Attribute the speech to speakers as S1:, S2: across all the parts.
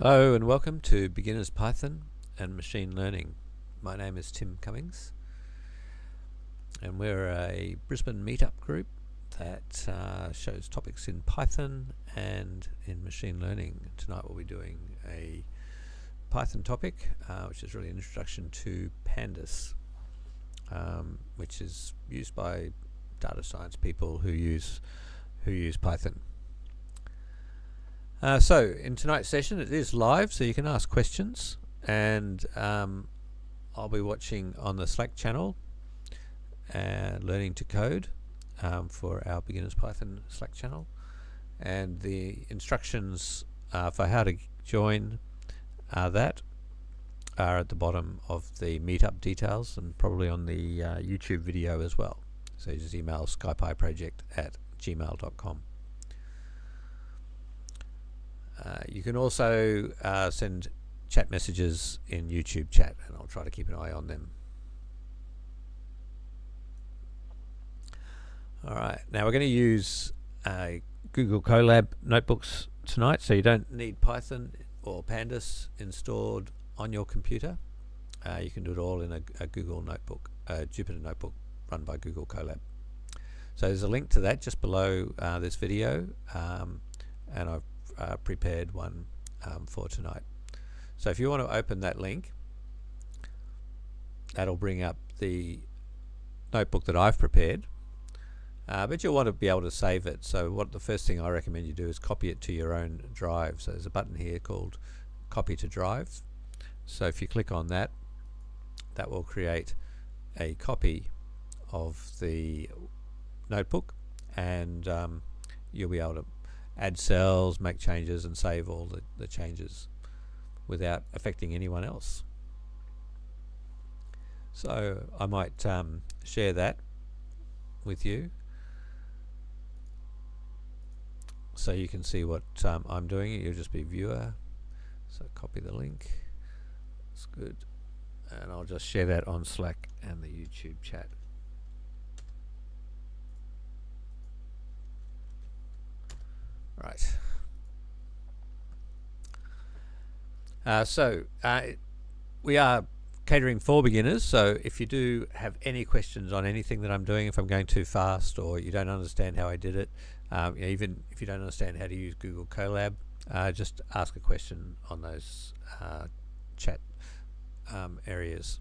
S1: Hello and welcome to Beginners Python and Machine Learning. My name is Tim Cummings and we're a Brisbane meetup group that shows topics in Python and in machine learning. Tonight we'll be doing a Python topic which is really an introduction to pandas, which is used by data science people who use Python. So in tonight's session it is live, so you can ask questions, and I'll be watching on the Slack channel Learning to Code for our Beginners Python Slack channel, and the instructions for how to join that are at the bottom of the meetup details and probably on the YouTube video as well. So you just email skypyproject@gmail.com. You can also send chat messages in YouTube chat, and I'll try to keep an eye on them. Alright, now we're going to use Google Colab notebooks tonight, so you don't need Python or pandas installed on your computer. You can do it all in a Google notebook, a Jupyter notebook run by Google Colab. So there's a link to that just below this video, and I've prepared one for tonight. So if you want to open that link, that'll bring up the notebook that I've prepared, but you'll want to be able to save it. So the first thing I recommend you do is copy it to your own drive. So there's a button here called copy to drive. So if you click on that, that will create a copy of the notebook, and you'll be able to add cells, make changes, and save all the changes without affecting anyone else. So I might share that with you so you can see what I'm doing. You'll just be viewer. So copy the link. That's good. And I'll just share that on Slack and the YouTube chat. Right. We are catering for beginners, so if you do have any questions on anything that I'm doing, if I'm going too fast or you don't understand how I did it, even if you don't understand how to use Google Colab, just ask a question on those chat areas.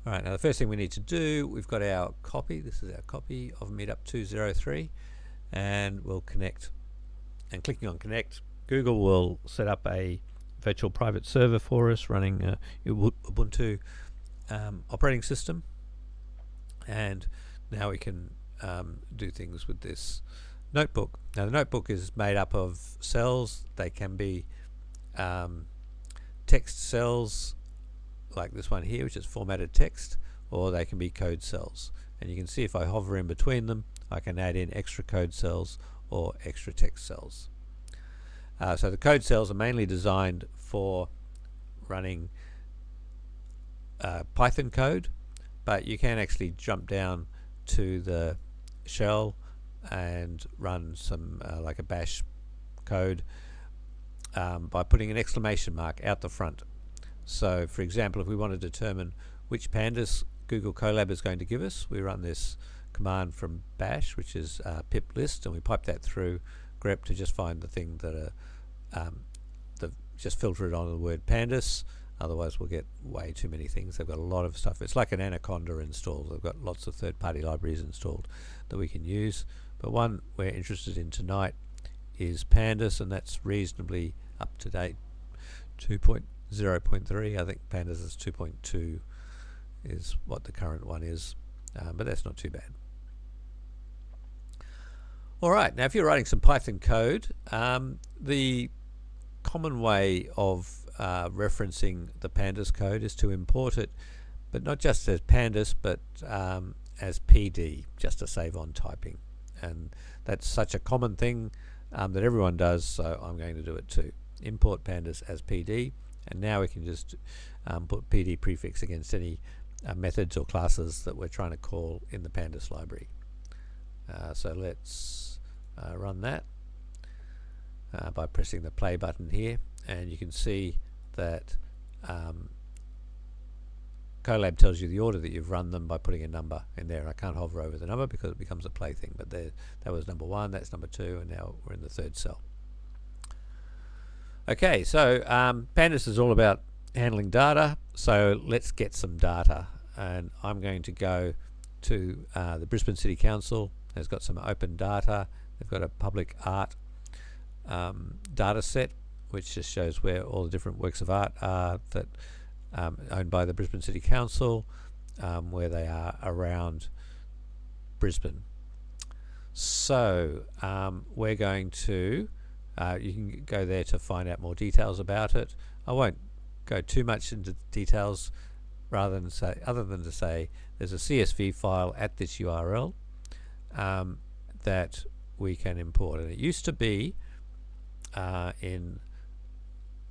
S1: Alright, now the first thing we need to do, we've got our copy. This is our copy of Meetup 203. And we'll connect, and clicking on connect, Google will set up a virtual private server for us running Ubuntu operating system, and now we can do things with this notebook. Now the notebook is made up of cells. They can be text cells like this one here, which is formatted text, or they can be code cells, and you can see if I hover in between them I can add in extra code cells or extra text cells. So the code cells are mainly designed for running Python code, but you can actually jump down to the shell and run some like a bash code by putting an exclamation mark out the front. So for example, if we want to determine which pandas Google Colab is going to give us, we run this command from bash, which is pip list, and we pipe that through grep to just find the thing that just filter it on the word pandas. Otherwise we'll get way too many things. They've got a lot of stuff. It's like an Anaconda install. They've got lots of third-party libraries installed that we can use, but one we're interested in tonight is pandas, and that's reasonably up to date, 2.0.3. I think pandas is 2.2 is what the current one is, but that's not too bad. Alright, now if you're writing some Python code, the common way of referencing the pandas code is to import it, but not just as pandas, but as PD, just to save on typing. And that's such a common thing that everyone does, so I'm going to do it too. Import pandas as PD, and now we can just put PD prefix against any methods or classes that we're trying to call in the pandas library. So let's run that by pressing the play button here. and you can see that Colab tells you the order that you've run them by putting a number in there. I can't hover over the number because it becomes a plaything, but there, that was number 1, that's number 2, and now we're in the 3rd cell. Okay, so pandas is all about handling data, so let's get some data, and I'm going to go to the Brisbane City Council. It's got some open data. They've got a public art data set, which just shows where all the different works of art are that owned by the Brisbane City Council, where they are around Brisbane. So we're going to, you can go there to find out more details about it. I won't go too much into details other than to say there's a CSV file at this URL that we can import, and it used to be in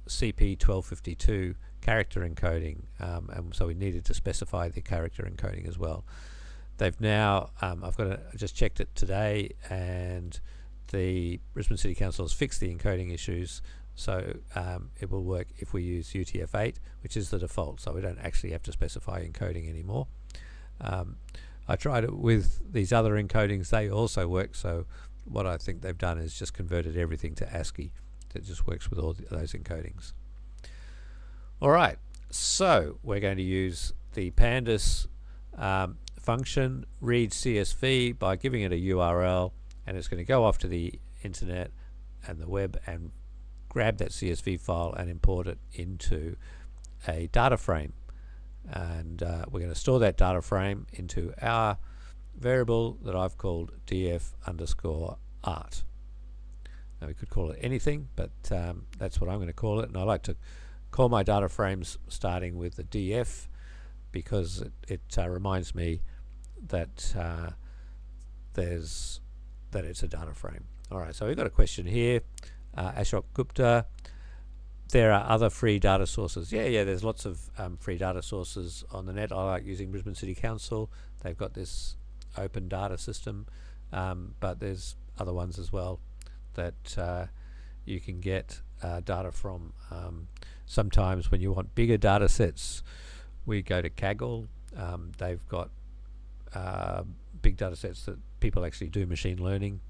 S1: CP 1252 character encoding, and so we needed to specify the character encoding as well. They've now, I just checked it today, and the Brisbane City Council has fixed the encoding issues, so it will work if we use UTF-8, which is the default, so we don't actually have to specify encoding anymore. I tried it with these other encodings, they also work, so what I think they've done is just converted everything to ASCII. That just works with all those encodings. Alright, so we're going to use the pandas function, read CSV, by giving it a URL, and it's going to go off to the internet and the web and grab that CSV file and import it into a data frame. And we're going to store that data frame into our variable that I've called df_art. Now we could call it anything, but that's what I'm going to call it, and I like to call my data frames starting with the df because it reminds me that it's a data frame. Alright, so we've got a question here. Ashok Gupta, there are other free data sources. Yeah, there's lots of free data sources on the net. I like using Brisbane City Council. They've got this open data system, but there's other ones as well that you can get data from. Sometimes when you want bigger data sets, we go to Kaggle. They've got big data sets that people actually do machine learning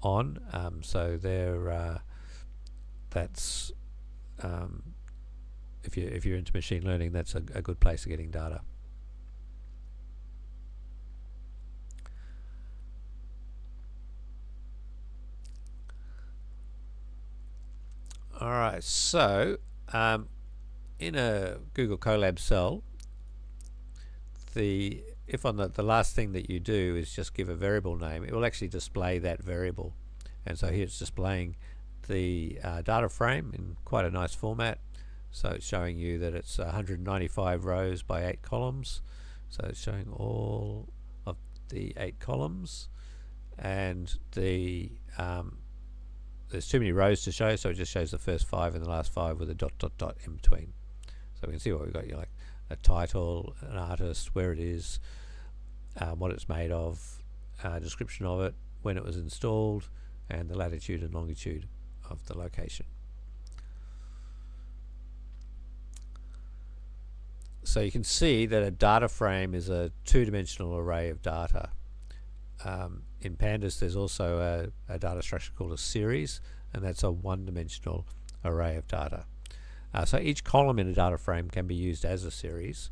S1: on, so they're that's if you're into machine learning, that's a good place for getting data. Alright, so in a Google Colab cell, if on the last thing that you do is just give a variable name, it will actually display that variable. And so here it's displaying the data frame in quite a nice format. So it's showing you that it's 195 rows by 8 columns. So it's showing all of the 8 columns, and there's too many rows to show, so it just shows the first 5 and the last 5 with a ... in between. So we can see what we've got. You like a title, an artist, where it is, what it's made of, description of it, when it was installed, and the latitude and longitude of the location. So you can see that a data frame is a two-dimensional array of data. In pandas there's also a data structure called a series, and that's a one-dimensional array of data. So each column in a data frame can be used as a series,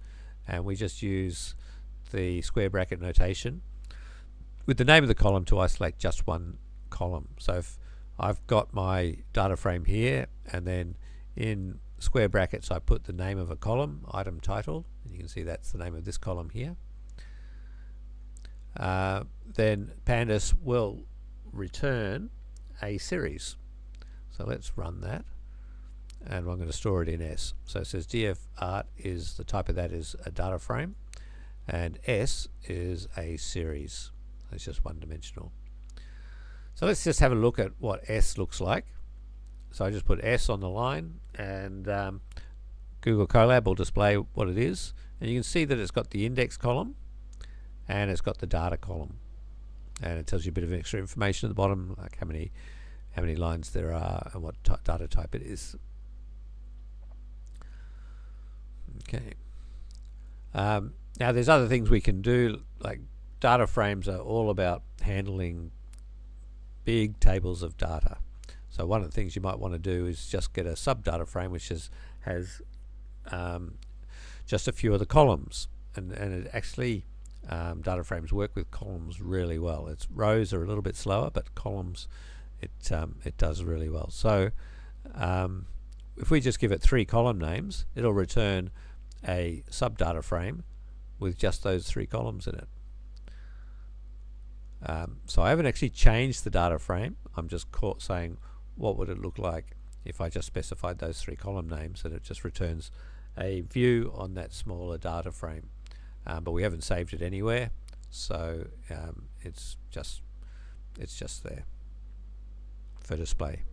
S1: and we just use the square bracket notation with the name of the column to isolate just one column. So if I've got my data frame here, and then in square brackets I put the name of a column, item title, and you can see that's the name of this column here, then pandas will return a series. So let's run that, and I'm going to store it in S. So it says df_art is the type of that is a data frame, and S is a series. It's just one dimensional. So let's just have a look at what S looks like. So I just put S on the line, and Google Colab will display what it is, and you can see that it's got the index column and it's got the data column, and it tells you a bit of extra information at the bottom, like how many lines there are and what data type it is. Okay. Now there's other things we can do, like data frames are all about handling big tables of data. So one of the things you might want to do is just get a subdata frame which has just a few of the columns, and it actually data frames work with columns really well. Its rows are a little bit slower, but columns it does really well. So if we just give it 3 column names, it'll return a subdata frame with just those 3 columns in it. So I haven't actually changed the data frame. I'm just saying what would it look like if I just specified those 3 column names, and it just returns a view on that smaller data frame. But we haven't saved it anywhere, so it's just there for display.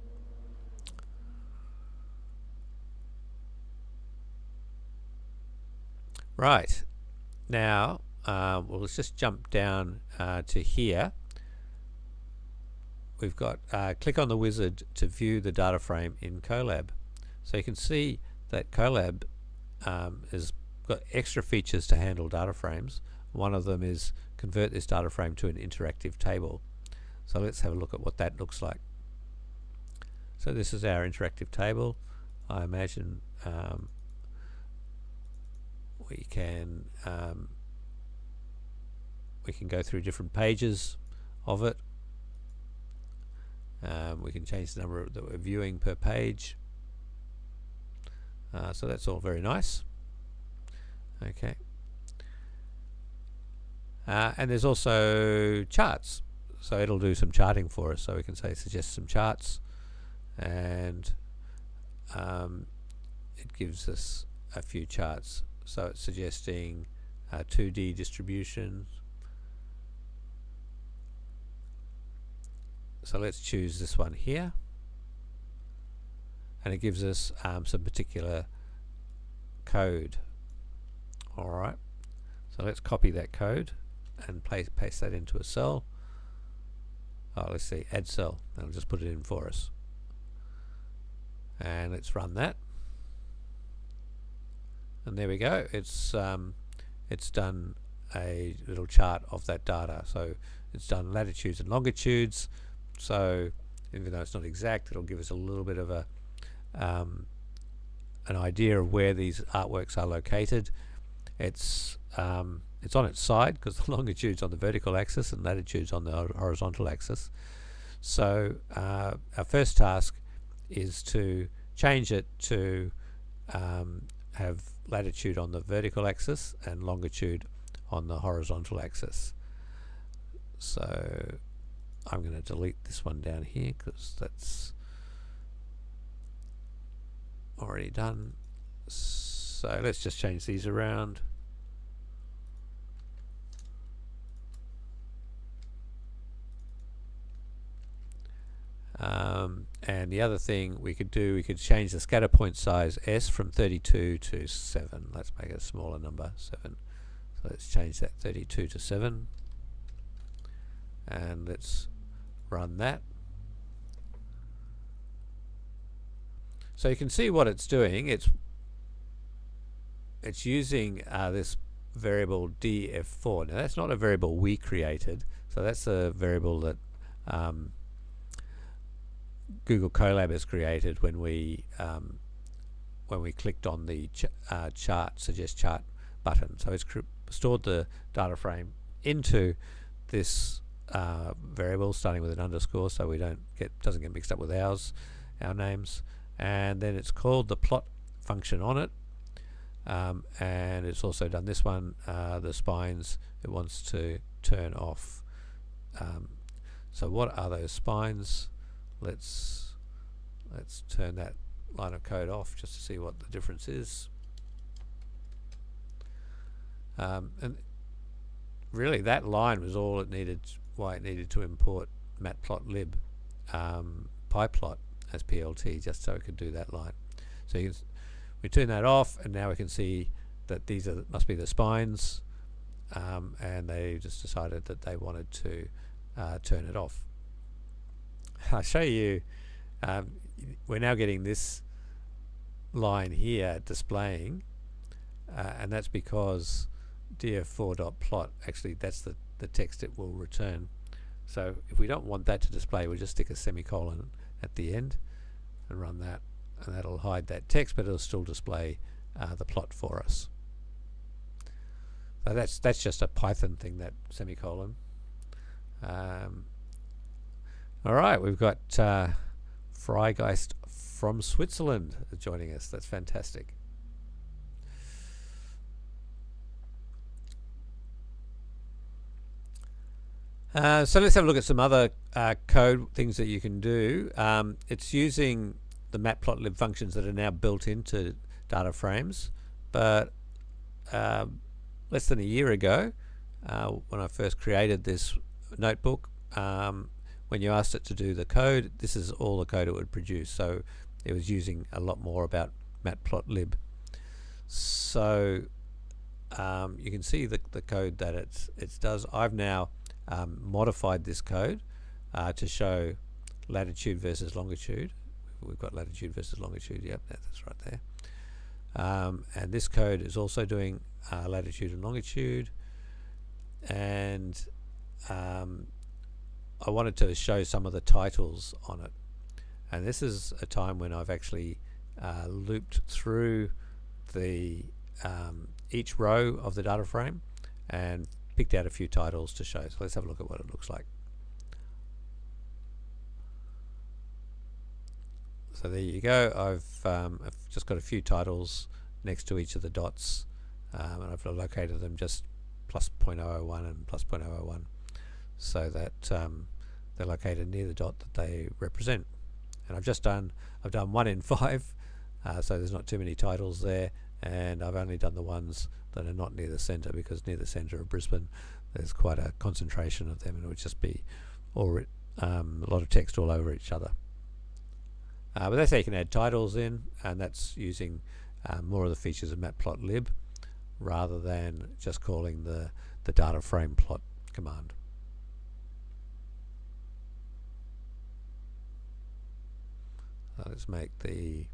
S1: Right, now we'll just jump down to here. We've got click on the wizard to view the data frame in Colab. So you can see that Colab has got extra features to handle data frames. One of them is convert this data frame to an interactive table. So let's have a look at what that looks like. So this is our interactive table. I imagine we can go through different pages of it. We can change the number that we're viewing per page. So that's all very nice. Okay. And there's also charts. So it'll do some charting for us. So we can say suggest some charts, and it gives us a few charts. So it's suggesting 2D distribution. So let's choose this one here, and it gives us some particular code. Alright, so let's copy that code and paste that into a cell. Let's see, add cell, that'll just put it in for us. And let's run that. And there we go, it's done a little chart of that data. So it's done latitudes and longitudes. So even though it's not exact, it'll give us a little bit of an idea of where these artworks are located. It's on its side because the longitude's on the vertical axis and latitude's on the horizontal axis. So our first task is to change it to have latitude on the vertical axis and longitude on the horizontal axis. So I'm going to delete this one down here because that's already done. So let's just change these around. And the other thing we could do, we could change the scatter point size S from 32 to 7. Let's make it a smaller number, 7. So let's change that 32 to 7. And let's run that. So you can see what it's doing. It's using this variable df4. Now that's not a variable we created, so that's a variable that Google Colab has created when we clicked on the suggest chart button. So it's stored the data frame into this variable starting with an underscore, so we doesn't get mixed up with our names. And then it's called the plot function on it, and it's also done this one, the spines it wants to turn off. So what are those spines? Let's turn that line of code off just to see what the difference is. And really that line was all it needed, why it needed to import matplotlib pyplot as PLT, just so it could do that line. So we turn that off, and now we can see that these must be the spines, and they just decided that they wanted to turn it off. I'll show you, we're now getting this line here displaying and that's because df4.plot, actually that's the text it will return. So if we don't want that to display, we'll just stick a semicolon at the end and run that, and that'll hide that text, but it'll still display the plot for us. So that's just a Python thing, that semicolon. All right, we've got Freigeist from Switzerland joining us. That's fantastic. So let's have a look at some other code things that you can do. It's using the matplotlib functions that are now built into data frames, but less than a year ago, when I first created this notebook, when you asked it to do the code, this is all the code it would produce. So it was using a lot more about matplotlib. So you can see the code that it does. I've now modified this code to show latitude versus longitude. We've got latitude versus longitude. Yep, that's right there. And this code is also doing latitude and longitude. And I wanted to show some of the titles on it. And this is a time when I've actually looped through the each row of the data frame and picked out a few titles to show. So let's have a look at what it looks like. So there you go. I've just got a few titles next to each of the dots, and I've located them just plus 0.001 and plus 0.001, so that they're located near the dot that they represent. And I've done 1 in 5, so there's not too many titles there, and I've only done the ones that are not near the centre, because near the centre of Brisbane there's quite a concentration of them, and it would just be a lot of text all over each other. But that's how you can add titles in, and that's using more of the features of matplotlib rather than just calling the data frame plot command. Let's make the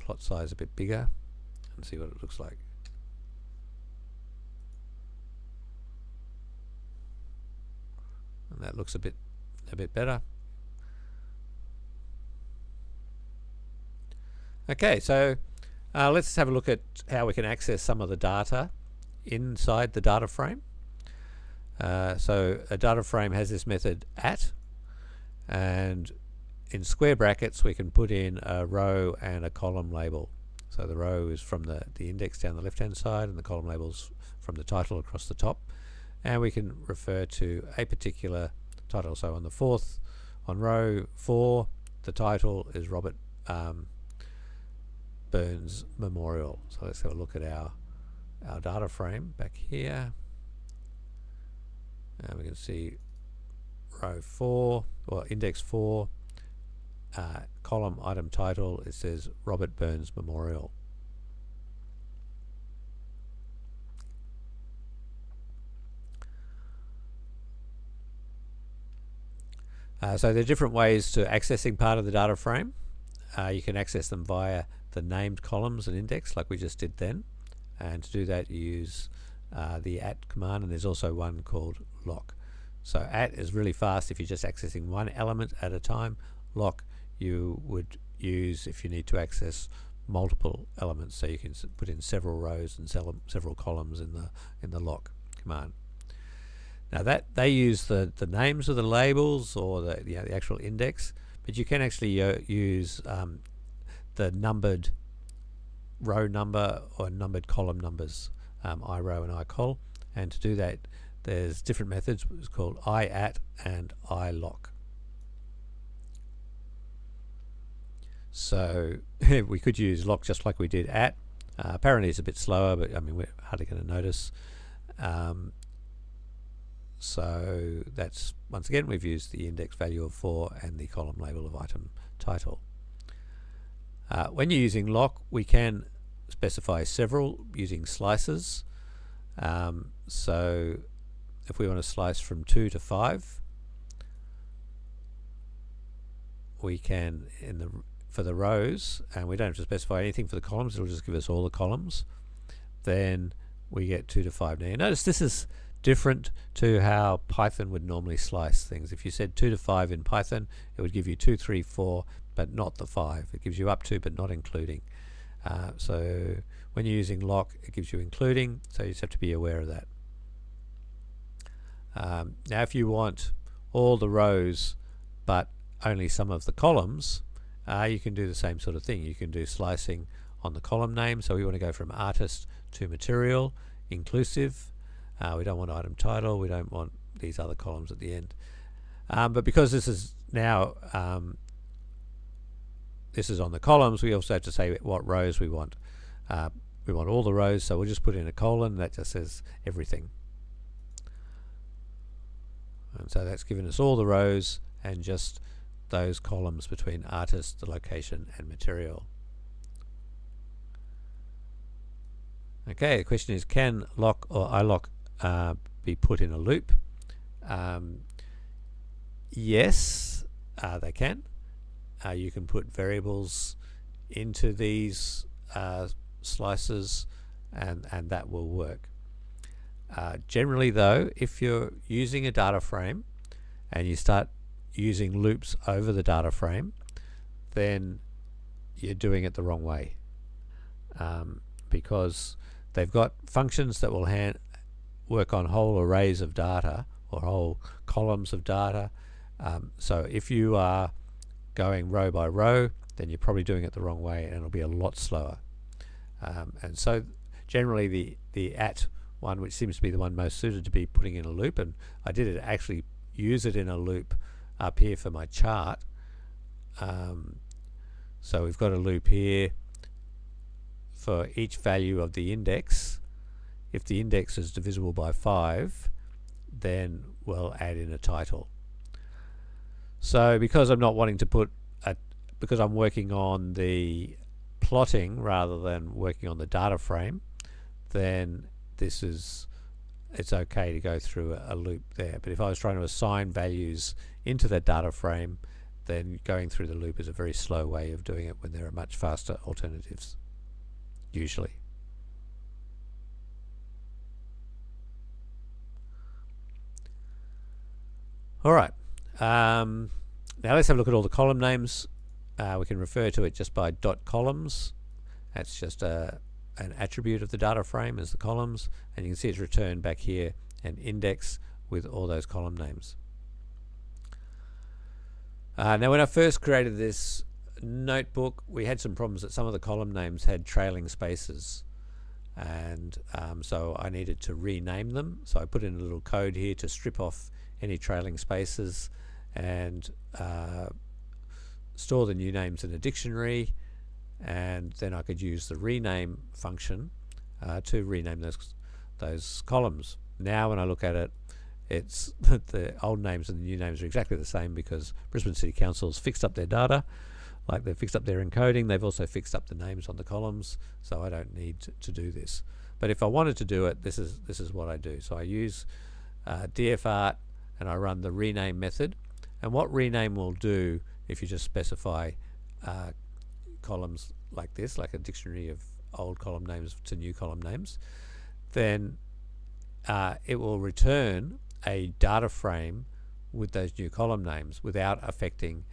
S1: plot size a bit bigger and see what it looks like. And that looks a bit better. Okay, so let's have a look at how we can access some of the data inside the data frame. So a data frame has this method @, and in square brackets we can put in a row and a column label. So the row is from the index down the left hand side, and the column labels from the title across the top, and we can refer to a particular title. So on row 4 the title is Robert Burns Memorial. So let's have a look at our data frame back here, and we can see row 4, or index 4, column item title, it says Robert Burns Memorial. So there are different ways to accessing part of the data frame. You can access them via the named columns and index like we just did then, and to do that you use the command, and there's also one called lock. So is really fast if you're just accessing one element at a time. Lock you would use if you need to access multiple elements, so you can put in several rows and several columns in the lock command. Now that they use the names of the labels or the actual index, but you can actually use the numbered row number or numbered column numbers, iRow and iCol, and to do that there's different methods. It's called iAt and iLock. So we could use lock just like we did @. Apparently it's a bit slower, but I mean we're hardly going to notice. So that's, once again, we've used the index value of 4 and the column label of item title. When you're using lock, we can specify several using slices. So if we want to slice from 2 to 5, we can for the rows, and we don't have to specify anything for the columns, it'll just give us all the columns. then we get 2 to 5. Now you notice this is different to how Python would normally slice things. If you said 2 to 5 in Python, it would give you 2, 3, 4, but not the 5. It gives you up to, but not including. So when you're using lock, it gives you including, so you just have to be aware of that. Now if you want all the rows but only some of the columns, you can do the same sort of thing. You can do slicing on the column name. So we want to go from artist to material, inclusive. We don't want item title. We don't want these other columns at the end. But because this is now this is on the columns, we also have to say what rows we want. We want all the rows, so we'll just put in a colon that just says everything. And so that's given us all the rows and just those columns between artist, the location, and material. Okay, the question is, can lock or iLock be put in a loop? Yes, they can. You can put variables into these slices and that will work. Generally though, if you're using a data frame and you start using loops over the data frame, then you're doing it the wrong way, because they've got functions that will work on whole arrays of data or whole columns of data. So if you are going row by row, then you're probably doing it the wrong way and it'll be a lot slower. And so generally the at one, which seems to be the one most suited to be putting in a loop, and I did actually use it in a loop up here for my chart. So we've got a loop here for each value of the index. If the index is divisible by 5, then we'll add in a title. So because I'm not wanting to put because I'm working on the plotting rather than working on the data frame, then it's okay to go through a loop there. But if I was trying to assign values into that data frame, then going through the loop is a very slow way of doing it when there are much faster alternatives, usually. Alright, now let's have a look at all the column names. We can refer to it just by .columns. That's just an attribute of the data frame as the columns, and you can see it's returned back here an index with all those column names. Now when I first created this notebook, we had some problems that some of the column names had trailing spaces, and so I needed to rename them. So I put in a little code here to strip off any trailing spaces and store the new names in a dictionary, and then I could use the rename function to rename those columns. Now when I look at it, it's the old names and the new names are exactly the same, because Brisbane City Council's fixed up their data, like they've fixed up their encoding. They've also fixed up the names on the columns, so I don't need to do this. But if I wanted to do it, this is what I do. So I use dfart and I run the rename method, and what rename will do, if you just specify columns like this, like a dictionary of old column names to new column names, then it will return a data frame with those new column names without affecting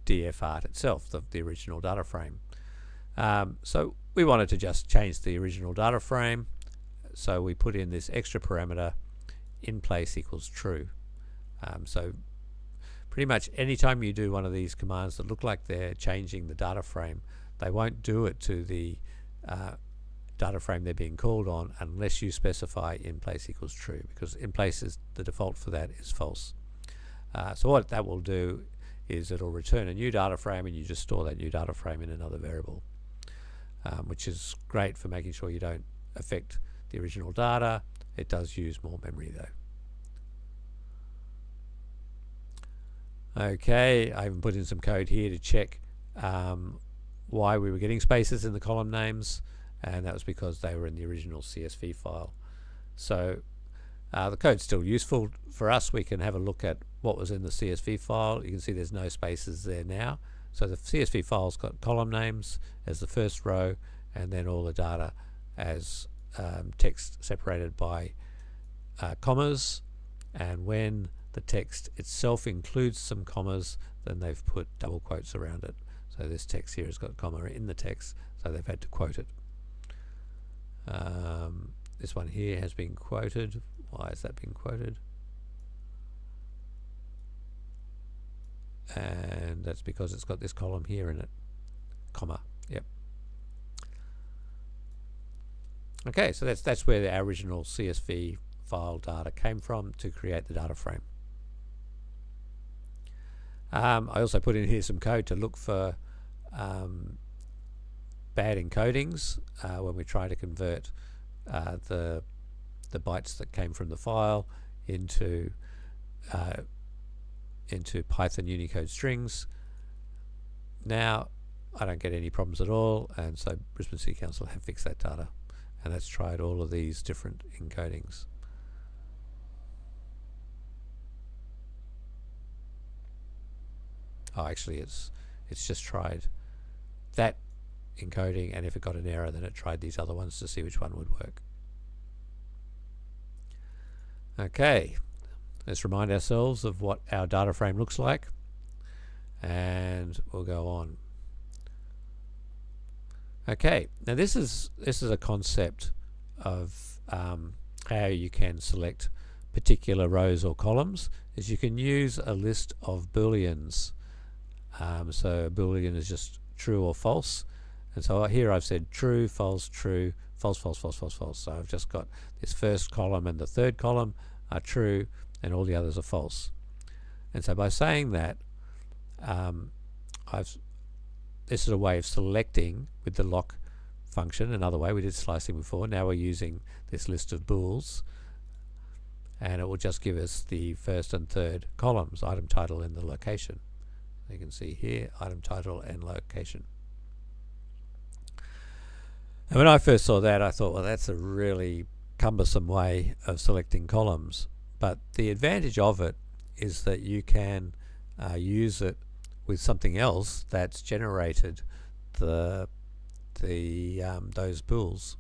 S1: dfart itself, the original data frame. So we wanted to just change the original data frame, so we put in this extra parameter, in place equals true. So pretty much anytime you do one of these commands that look like they're changing the data frame, they won't do it to the data frame they're being called on unless you specify in place equals true, because in place is the default for that is false. So what that will do is it'll return a new data frame, and you just store that new data frame in another variable, which is great for making sure you don't affect the original data. It does use more memory though. Okay, I even put in some code here to check why we were getting spaces in the column names, and that was because they were in the original CSV file. So the code's still useful for us. We can have a look at what was in the CSV file. You can see there's no spaces there now. So the CSV file's got column names as the first row, and then all the data as text separated by commas, and when the text itself includes some commas, then they've put double quotes around it. So this text here has got a comma in the text, so they've had to quote it. This one here has been quoted. Why has that been quoted? And that's because it's got this column here in it, comma. Yep. Okay, so that's where our original CSV file data came from to create the data frame. I also put in here some code to look for bad encodings when we try to convert the bytes that came from the file into Python Unicode strings. Now I don't get any problems at all, and so Brisbane City Council have fixed that data, and that's tried all of these different encodings. Oh, actually it's just tried that encoding, and if it got an error then it tried these other ones to see which one would work. Okay, let's remind ourselves of what our data frame looks like, and we'll go on. Okay, now this is a concept of how you can select particular rows or columns. Is you can use a list of booleans. So a boolean is just true or false, and so here I've said true, false, false, false, false. So I've just got this first column and the third column are true, and all the others are false. And so by saying that, this is a way of selecting with the lock function. Another way, we did slicing before. Now we're using this list of bools, and it will just give us the first and third columns, item title and the location. You can see here, item title and location. And when I first saw that, I thought, well, that's a really cumbersome way of selecting columns. But the advantage of it is that you can use it with something else that's generated those bools.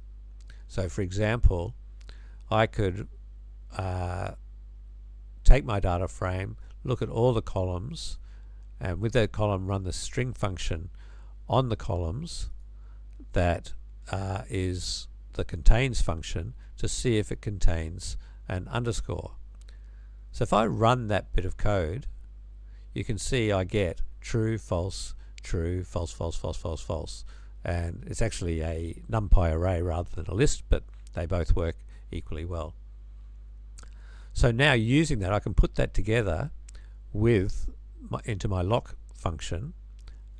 S1: So for example, I could take my data frame, look at all the columns, and with that column run the string function on the columns that is the contains function to see if it contains an underscore. So if I run that bit of code, you can see I get true, false, false, false, false. And it's actually a NumPy array rather than a list, but they both work equally well. So now using that, I can put that together into my lock function,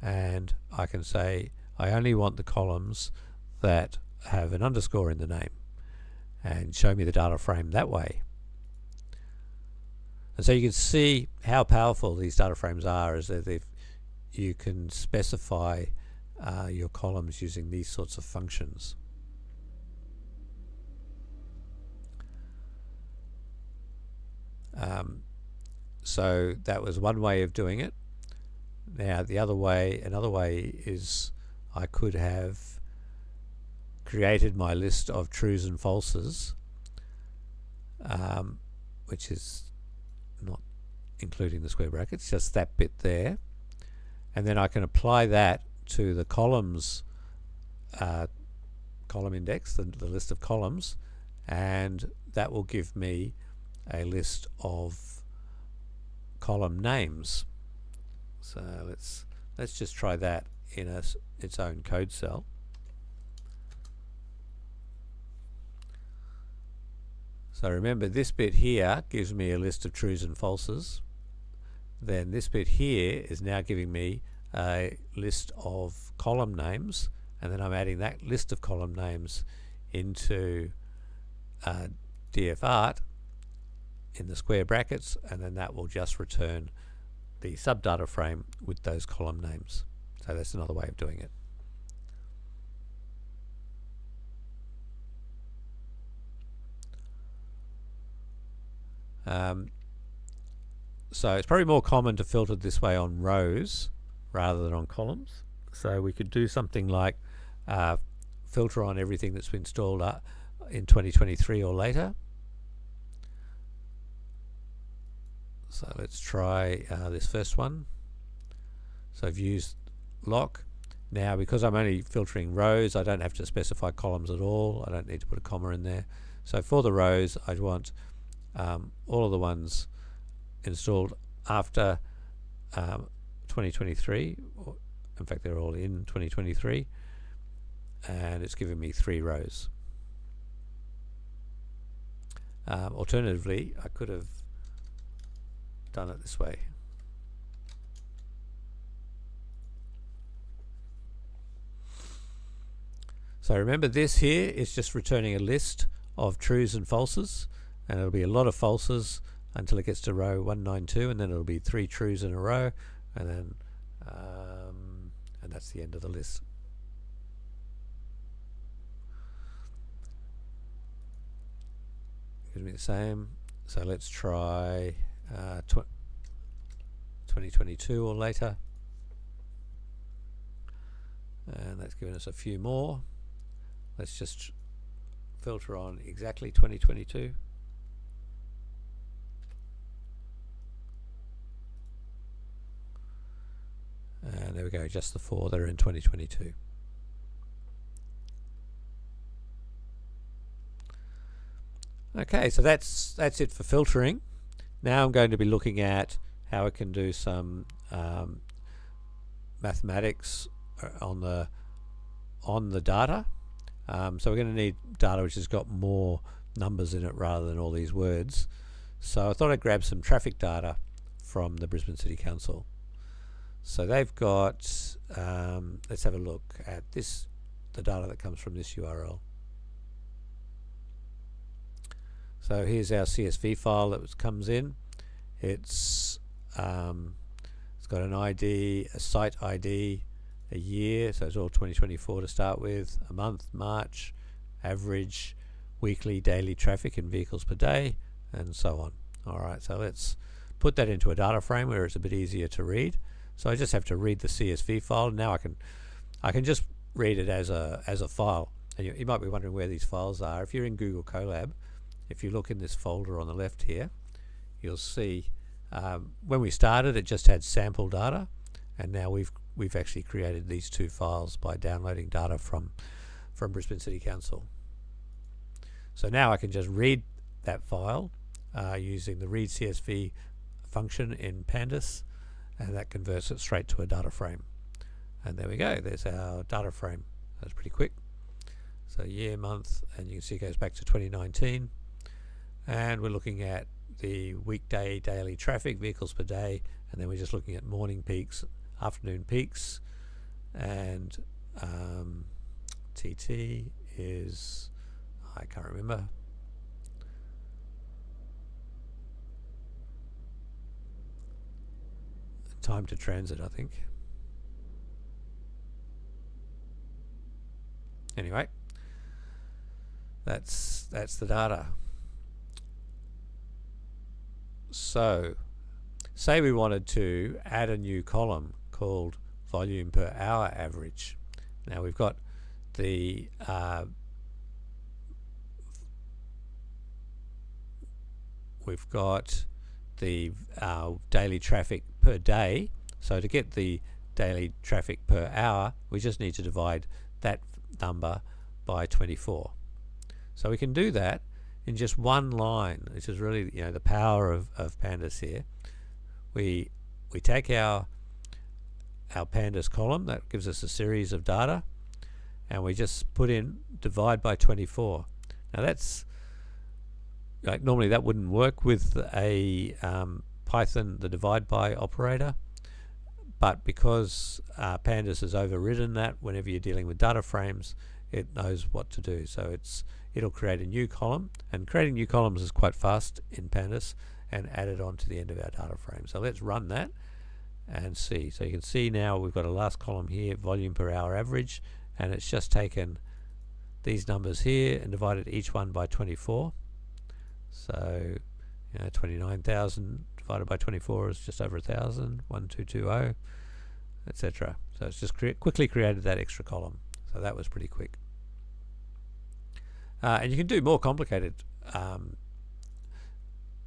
S1: and I can say I only want the columns that have an underscore in the name, and show me the data frame that way. And so you can see how powerful these data frames are, is that you can specify your columns using these sorts of functions. So that was one way of doing it. Now another way is I could have created my list of trues and falses, which is not including the square brackets, just that bit there, and then I can apply that to the columns column index, the list of columns, and that will give me a list of column names. So let's just try that in its own code cell. So remember, this bit here gives me a list of trues and falses. Then this bit here is now giving me a list of column names, and then I'm adding that list of column names into dfart in the square brackets, and then that will just return the subdata frame with those column names. So that's another way of doing it. So it's probably more common to filter this way on rows rather than on columns. So we could do something like filter on everything that's been installed in 2023 or later. So let's try this first one. So I've used lock. Now, because I'm only filtering rows, I don't have to specify columns at all. I don't need to put a comma in there. So for the rows, I'd want all of the ones installed after 2023. In fact, they're all in 2023. And it's giving me 3 rows. Alternatively, I could have done it this way. So remember, this here is just returning a list of trues and falses, and it'll be a lot of falses until it gets to row 192, and then it'll be 3 trues in a row, and then and that's the end of the list. It's going to be the same. So let's try 2022 or later, and that's given us a few more. Let's just filter on exactly 2022. And there we go, just the 4 that are in 2022. Okay, so that's it for filtering. Now I'm going to be looking at how I can do some mathematics on the data. So we're going to need data which has got more numbers in it rather than all these words. So I thought I'd grab some traffic data from the Brisbane City Council. So they've got, let's have a look at this, the data that comes from this URL. So here's our CSV file that comes in. It's got an ID, a site ID, a year, so it's all 2024 to start with, a month, March, average, weekly, daily traffic in vehicles per day, and so on. Alright, so let's put that into a data frame where it's a bit easier to read. So I just have to read the CSV file. Now I can just read it as a file. And you might be wondering where these files are. If you're in Google Colab, if you look in this folder on the left here, you'll see when we started it just had sample data, and now we've actually created these 2 files by downloading data from Brisbane City Council. So now I can just read that file using the read CSV function in pandas, and that converts it straight to a data frame. And there we go, there's our data frame. That's pretty quick. So year, month, and you can see it goes back to 2019. And we're looking at the weekday daily traffic, vehicles per day, and then we're just looking at morning peaks, afternoon peaks, and TT is, I can't remember. Time to transit, I think. Anyway, that's the data. So say we wanted to add a new column called volume per hour average. Now we've got the daily traffic per day. So to get the daily traffic per hour, we just need to divide that number by 24. So we can do that in just one line, which is really the power of pandas here. We take our pandas column that gives us a series of data, and we just put in divide by 24. Now that's like, normally that wouldn't work with a Python, the divide by operator, but because pandas has overridden that, whenever you're dealing with data frames, it knows what to do. So it'll create a new column, and creating new columns is quite fast in pandas, and add it on to the end of our data frame. So let's run that and see. So you can see now we've got a last column here, volume per hour average, and it's just taken these numbers here and divided each one by 24. So 29,000 divided by 24 is just over 1,000, 1220, etc. So it's just quickly created that extra column. So that was pretty quick. And you can do more complicated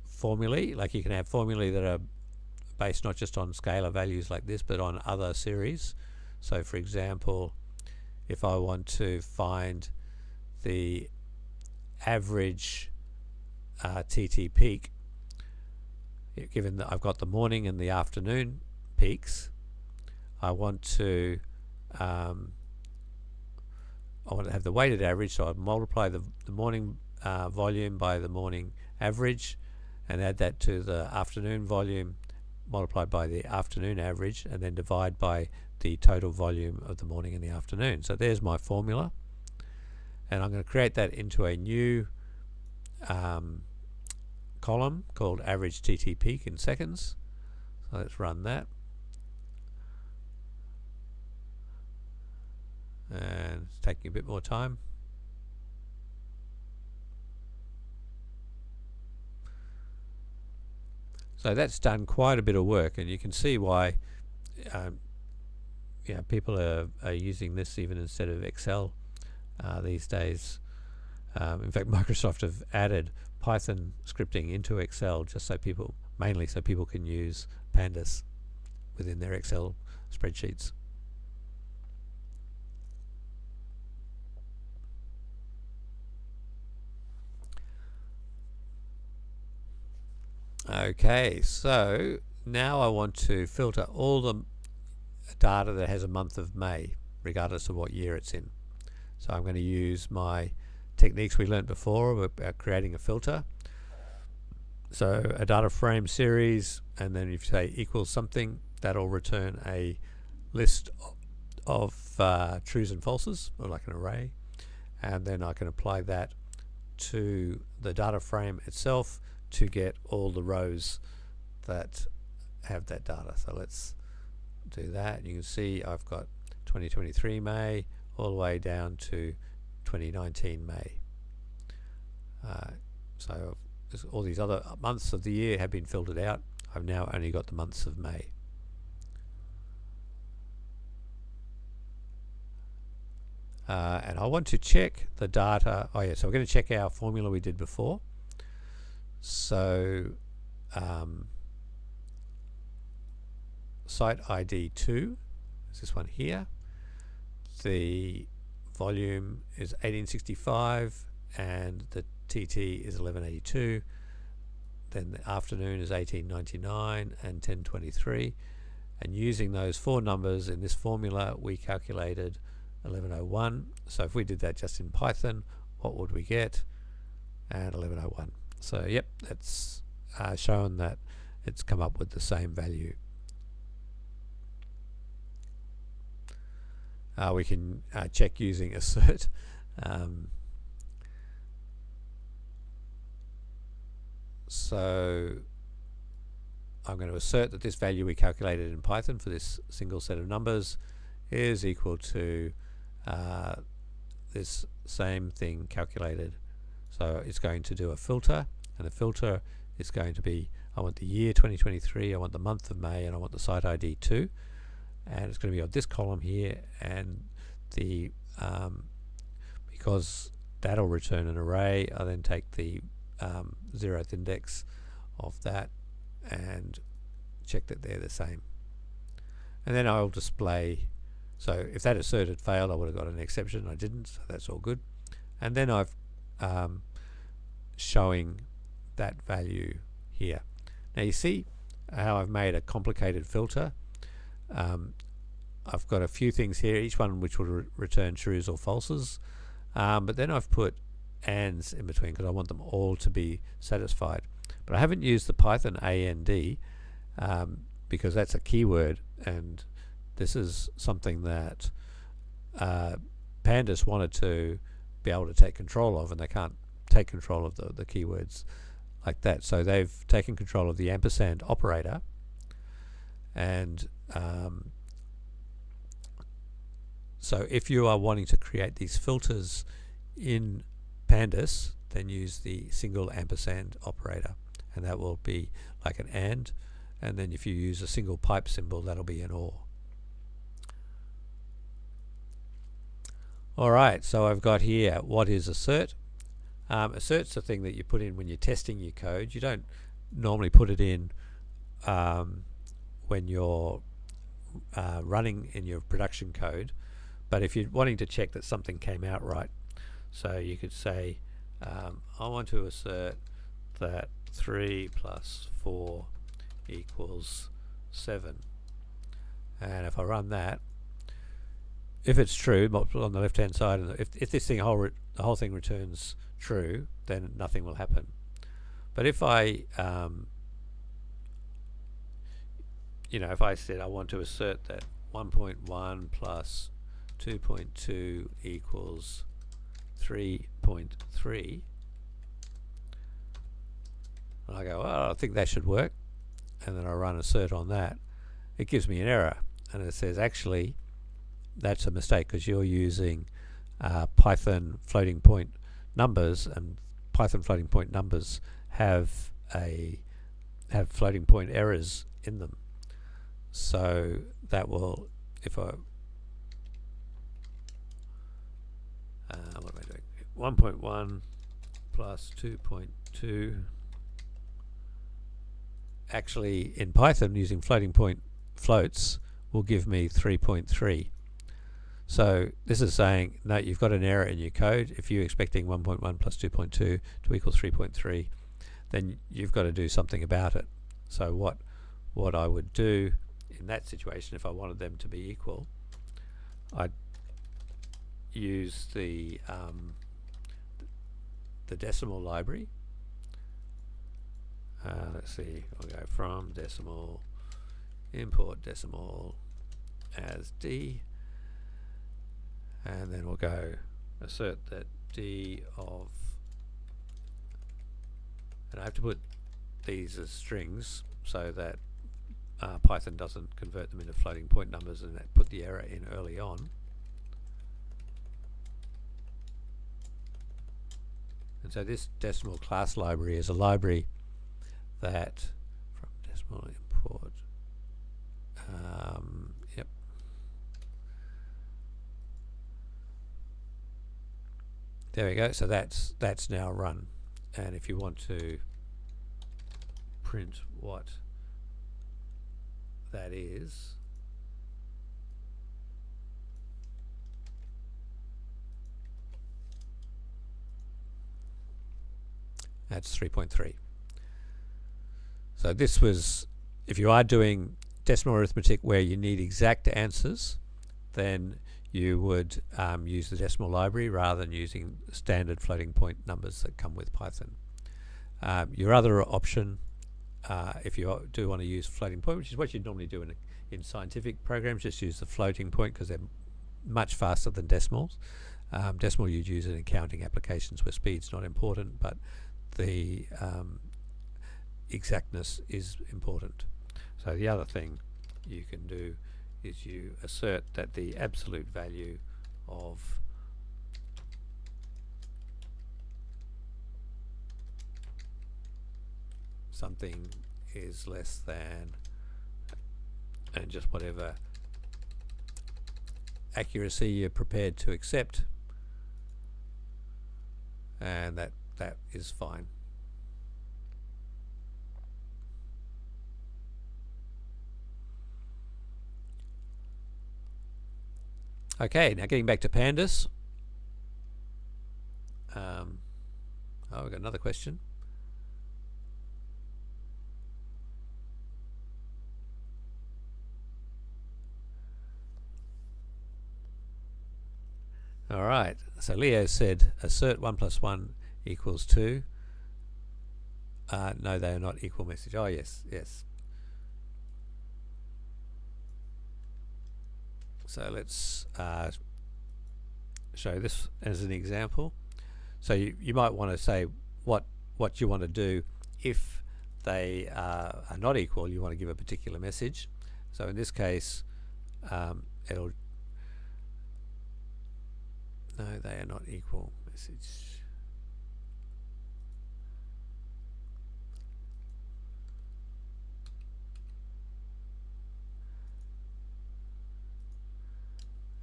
S1: formulae, like you can have formulae that are based not just on scalar values like this, but on other series. So for example, if I want to find the average TT peak, given that I've got the morning and the afternoon peaks, I want to have the weighted average, so I multiply the morning volume by the morning average and add that to the afternoon volume multiplied by the afternoon average, and then divide by the total volume of the morning and the afternoon. So there's my formula, and I'm going to create that into a new column called average TT peak in seconds. So let's run that, and it's taking a bit more time. So that's done quite a bit of work, and you can see why people are using this even instead of Excel these days. In fact, Microsoft have added Python scripting into Excel just so mainly so people can use pandas within their Excel spreadsheets. Okay, so now I want to filter all the data that has a month of May, regardless of what year it's in. So I'm going to use my techniques we learned before about creating a filter. So a data frame series, and then if you say equals something, that'll return a list of trues and falses, or like an array, and then I can apply that to the data frame itself to get all the rows that have that data. So let's do that. You can see I've got 2023 May all the way down to 2019 May. So all these other months of the year have been filtered out. I've now only got the months of May. And I want to check the data. Oh yeah, so we're going to check our formula we did before. So site ID 2 is this one here. The volume is 1865 and the TT is 1182. Then the afternoon is 1899 and 1023. And using those four numbers in this formula, we calculated 1101. So if we did that just in Python, what would we get? And 1101. So yep, that's shown that it's come up with the same value. We can check using assert. So I'm going to assert that this value we calculated in Python for this single set of numbers is equal to this same thing calculated. So it's going to do a filter, and the filter is going to be, I want the year 2023, I want the month of May, and I want the site ID 2, and it's going to be on this column here, and the because that'll return an array, I then take the 0th index of that and check that they're the same, and then I'll display. So if that assert had failed, I would have got an exception. I didn't, so that's all good. And then I've showing that value here. Now you see how I've made a complicated filter. I've got a few things here, each one which will return trues or falses, but then I've put ands in between because I want them all to be satisfied. But I haven't used the Python AND because that's a keyword, and this is something that pandas wanted to be able to take control of, and they can't take control of the keywords like that. So they've taken control of the ampersand operator, and so if you are wanting to create these filters in pandas, then use the single ampersand operator, and that will be like an and then if you use a single pipe symbol, that'll be an or. Alright, so I've got here what is assert, Assert's the thing that you put in when you're testing your code. You don't normally put it in when you're running in your production code, but if you're wanting to check that something came out right, so you could say I want to assert that 3 plus 4 equals 7, and if I run that, if it's true on the left hand side, and if this thing the whole thing returns true, then nothing will happen. But if I if I said I want to assert that 1.1 plus 2.2 equals 3.3, and I go, well, I think that should work, and then I run assert on that, it gives me an error, and it says actually that's a mistake because you're using Python floating point numbers, and Python floating point numbers have floating point errors in them. So that will, if I what am I doing? 1.1 plus 2.2. Actually, in Python, using floating point floats will give me 3.3. So this is saying, no, you've got an error in your code. If you're expecting 1.1 plus 2.2 to equal 3.3, then you've got to do something about it. So what I would do in that situation, if I wanted them to be equal, I'd use the decimal library. Let's see, I'll go from decimal, import decimal as D, and then we'll go assert that D of, and I have to put these as strings so that Python doesn't convert them into floating point numbers, and that put the error in early on. And so this decimal class library is a library that from decimal import, yep. There we go. So that's now run. And if you want to print what that is, that's 3.3. So this was, if you are doing decimal arithmetic where you need exact answers, then you would use the decimal library rather than using standard floating point numbers that come with Python. Your other option, if you do want to use floating point, which is what you'd normally do in scientific programs, just use the floating point because they're much faster than decimals. Decimal you'd use in accounting applications where speed's not important, but the exactness is important. So the other thing you can do is you assert that the absolute value of something is less than, and just whatever accuracy you're prepared to accept, and that is fine. Okay, now getting back to pandas. We've got another question. All right, so Leo said assert 1 plus 1 equals 2. No, they are not equal message. Oh, yes. So let's show this as an example. So you might want to say what you want to do if they are not equal. You want to give a particular message. So in this case, it'll, no, they are not equal message.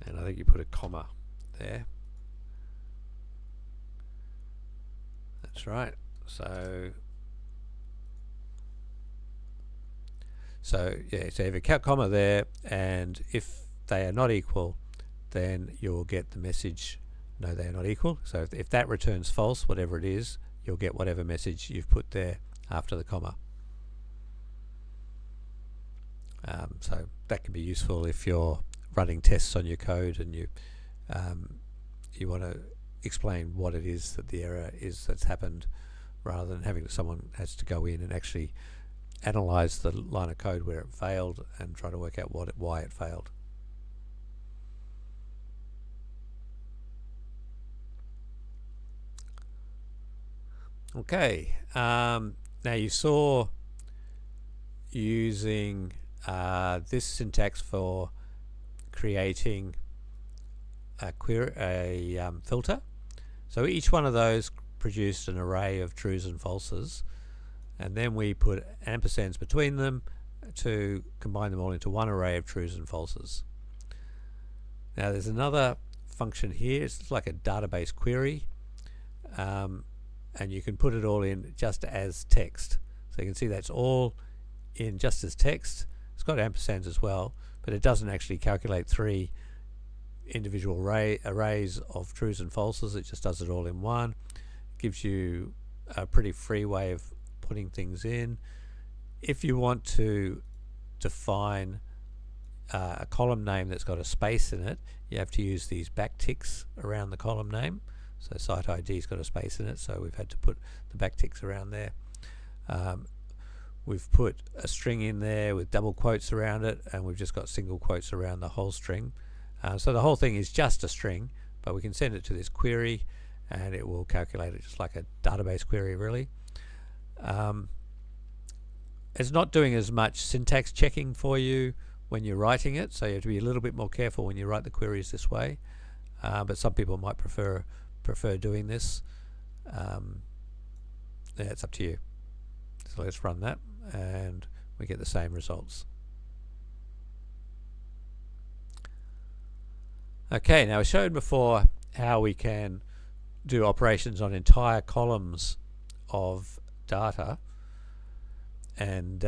S1: And I think you put a comma there. That's right. So yeah, so you have a comma there, and if they are not equal, then you'll get the message, no, they are not equal. So if that returns false, whatever it is, you'll get whatever message you've put there after the comma. So that can be useful if you're running tests on your code and you want to explain what it is that the error is that's happened, rather than having someone has to go in and actually analyze the line of code where it failed and try to work out why it failed. Okay, now you saw using this syntax for creating a filter. So each one of those produced an array of trues and falses, and then we put ampersands between them to combine them all into one array of trues and falses. Now there's another function here. It's like a database query, and you can put it all in just as text. So you can see that's all in just as text. It's got ampersands as well, but it doesn't actually calculate 3 individual arrays of trues and falses. It just does it all in one. It gives you a pretty free way of putting things in. If you want to define a column name that's got a space in it, you have to use these backticks around the column name. So site ID's got a space in it, so we've had to put the backticks around there. We've put a string in there with double quotes around it, and we've just got single quotes around the whole string. So the whole thing is just a string, but we can send it to this query and it will calculate it just like a database query, really. It's not doing as much syntax checking for you when you're writing it, so you have to be a little bit more careful when you write the queries this way, but some people might prefer doing this. Yeah, it's up to you. So let's run that and we get the same results. Okay, now I showed before how we can do operations on entire columns of data, and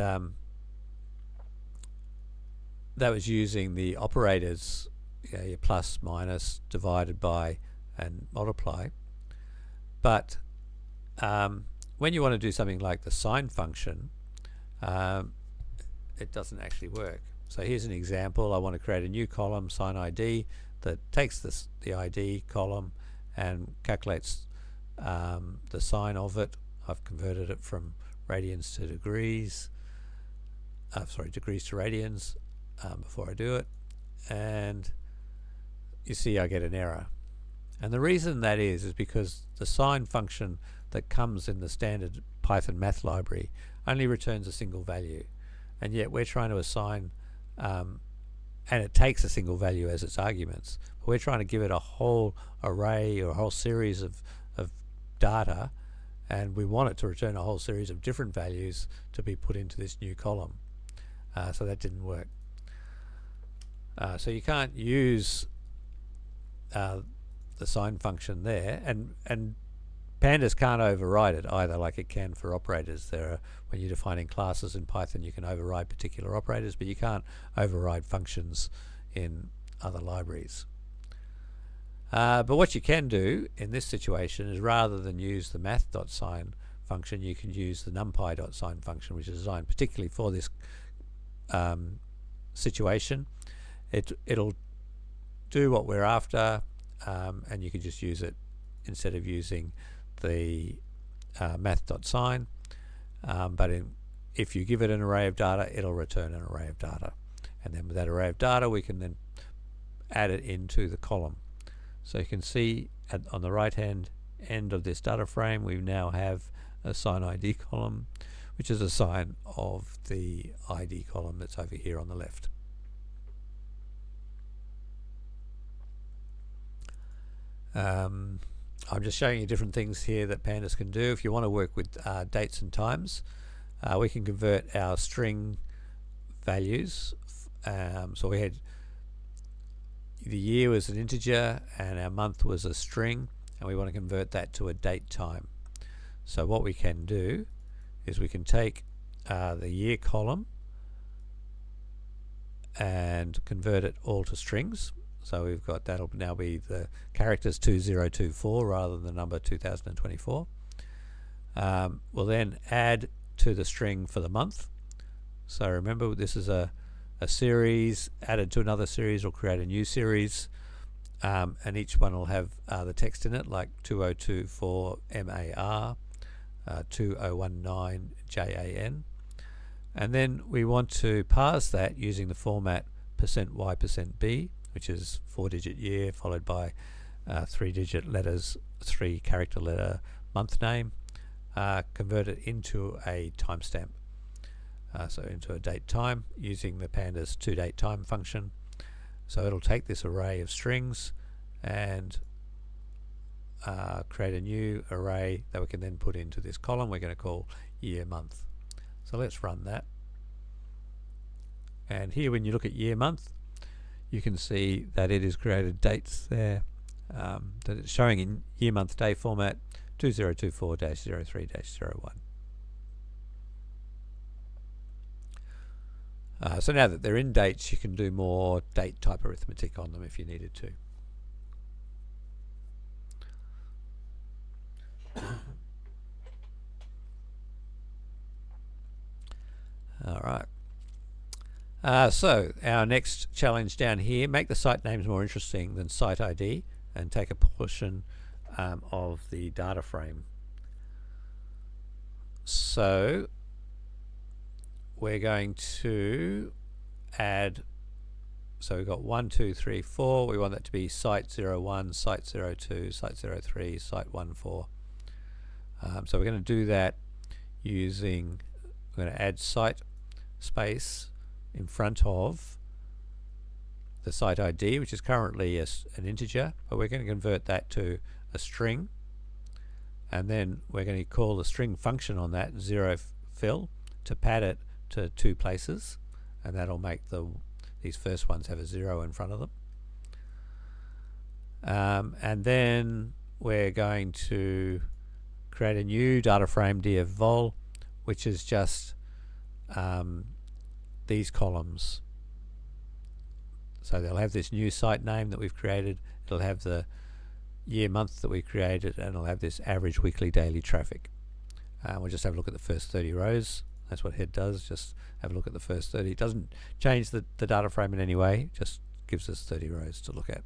S1: that was using the operators, your plus, minus, divided by, and multiply. But when you want to do something like the sign function, it doesn't actually work. So here's an example. I want to create a new column, sign ID, that takes the ID column and calculates the sign of it. I've converted it from radians to degrees, degrees to radians before I do it, and you see I get an error. And the reason that is because the sign function that comes in the standard Python math library only returns a single value, and yet we're trying to assign and it takes a single value as its arguments. But we're trying to give it a whole array or a whole series of data, and we want it to return a whole series of different values to be put into this new column. So that didn't work. So you can't use the sign function there, and pandas can't override it either, like it can for operators. When you're defining classes in Python, you can override particular operators, but you can't override functions in other libraries. But what you can do in this situation is, rather than use the math.sign function, you can use the numpy.sign function, which is designed particularly for this situation. It'll do what we're after, and you can just use it instead of using the math.sign. But if you give it an array of data, it'll return an array of data, and then with that array of data we can then add it into the column. So you can see on the right hand end of this data frame, we now have a sign ID column, which is a sign of the ID column that's over here on the left. I'm just showing you different things here that pandas can do. If you want to work with dates and times, we can convert our string values. So we had the year was an integer and our month was a string, and we want to convert that to a date time. So what we can do is we can take the year column and convert it all to strings. So we've got, that'll now be the characters 2024 rather than the number 2024. We'll then add to the string for the month. So remember, this is a series added to another series, or create a new series, and each one will have the text in it, like 2024 MAR, 2019 JAN. And then we want to parse that using the format %y%b, which is 4-digit year followed by 3-digit letters, 3-character letter month name. Convert it into a timestamp, so into a date time using the pandas toDateTime function. So it'll take this array of strings and create a new array that we can then put into this column we're going to call year month. So let's run that. And here, when you look at year month, you can see that it has created dates there, that it's showing in year month day format 2024-03-01. So now that they're in dates, you can do more date type arithmetic on them if you needed to. All right. So our next challenge down here, make the site names more interesting than site ID and take a portion of the data frame. So we're going to add, so we've got 1, 2, 3, 4. We want that to be site 01, site 02, site 03, site 14. So we're going to do that using, we're going to add site space in front of the site ID, which is currently an integer, but we're going to convert that to a string, and then we're going to call the string function on that 0fill to pad it to 2 places, and that'll make these first ones have a 0 in front of them. And then we're going to create a new data frame df_vol, which is just these columns. So they'll have this new site name that we've created, it'll have the year month that we created, and it'll have this average weekly daily traffic. We'll just have a look at the first 30 rows. That's what head does, just have a look at the first 30. It doesn't change the data frame in any way, just gives us 30 rows to look at.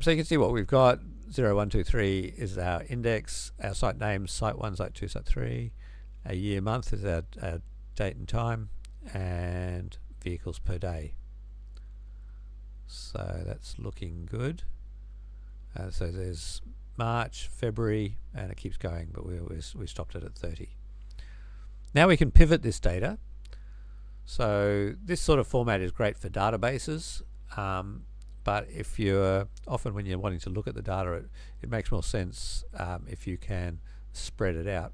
S1: So you can see what we've got. 0, 1, 2, 3 is our index, our site names, site 1, site 2, site 3. A year month is our date and time, and vehicles per day. So that's looking good. So there's March, February, and it keeps going, but we stopped it at 30. Now we can pivot this data. So this sort of format is great for databases, but if you're often when you're wanting to look at the data, it makes more sense if you can spread it out.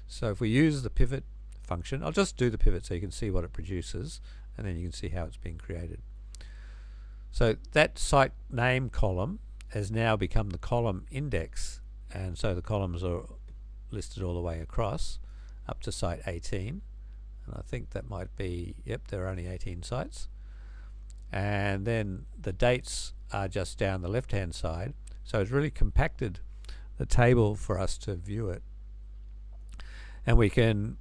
S1: So if we use the pivot function, I'll just do the pivot so you can see what it produces, and then you can see how it's being created. So that site name column has now become the column index, and so the columns are listed all the way across up to site 18, and I think that might be, yep, there are only 18 sites. And then the dates are just down the left hand side, so it's really compacted the table for us to view it. And we can,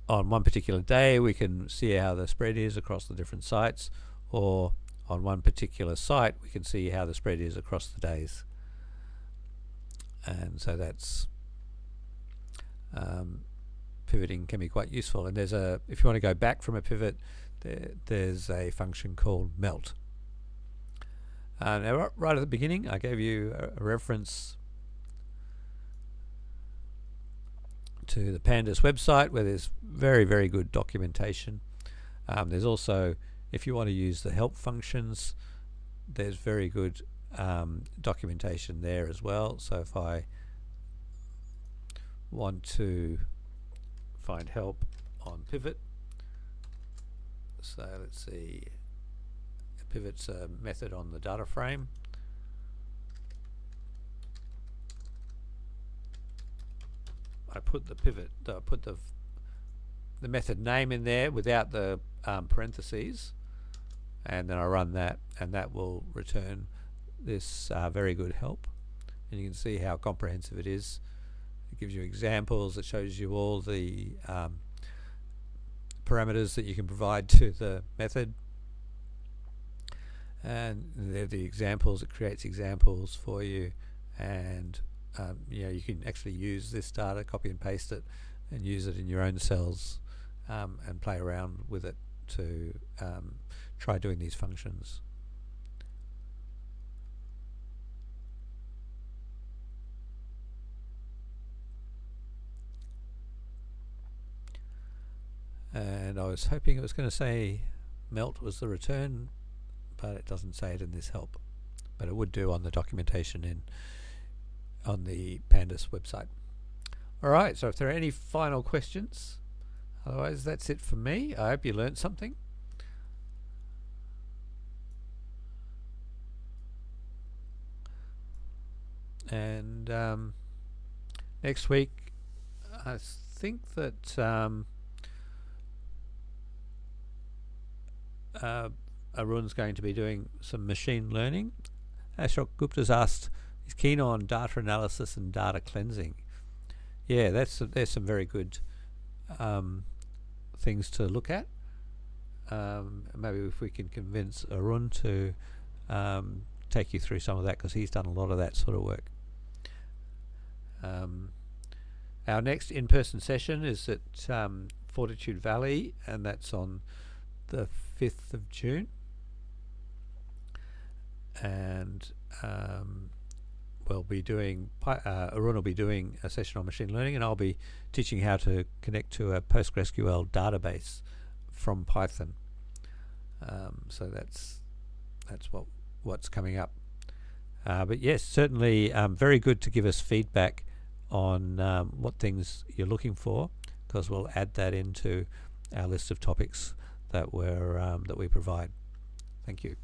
S1: on one particular day, we can see how the spread is across the different sites, or on one particular site we can see how the spread is across the days. And so that's pivoting can be quite useful. And there's a, if you want to go back from a pivot, there's a function called melt. Now right at the beginning I gave you a reference to the pandas website where there's very, very good documentation. There's also, if you want to use the help functions, there's very good documentation there as well. So if I want to find help on pivot, so let's see, pivot's a method on the data frame. I put the pivot, I put the method name in there without the parentheses, and then I run that, and that will return this very good help. And you can see how comprehensive it is. It gives you examples, it shows you all the parameters that you can provide to the method, and they're the examples. It creates examples for you, and you can actually use this data, copy and paste it, and use it in your own cells, and play around with it to try doing these functions. And I was hoping it was going to say melt was the return, but it doesn't say it in this help, but it would do on the documentation on the pandas website. Alright, so if there are any final questions, otherwise that's it for me. I hope you learned something. And next week I think that Arun's going to be doing some machine learning. Ashok Gupta's asked, he's keen on data analysis and data cleansing. Yeah, there's some very good things to look at. Maybe if we can convince Arun to take you through some of that, because he's done a lot of that sort of work. Our next in-person session is at Fortitude Valley, and that's on the 5th of June. And we'll be doing, Arun will be doing a session on machine learning, and I'll be teaching how to connect to a PostgreSQL database from Python. So that's what's coming up. But yes, certainly very good to give us feedback on what things you're looking for, because we'll add that into our list of topics that we provide. Thank you.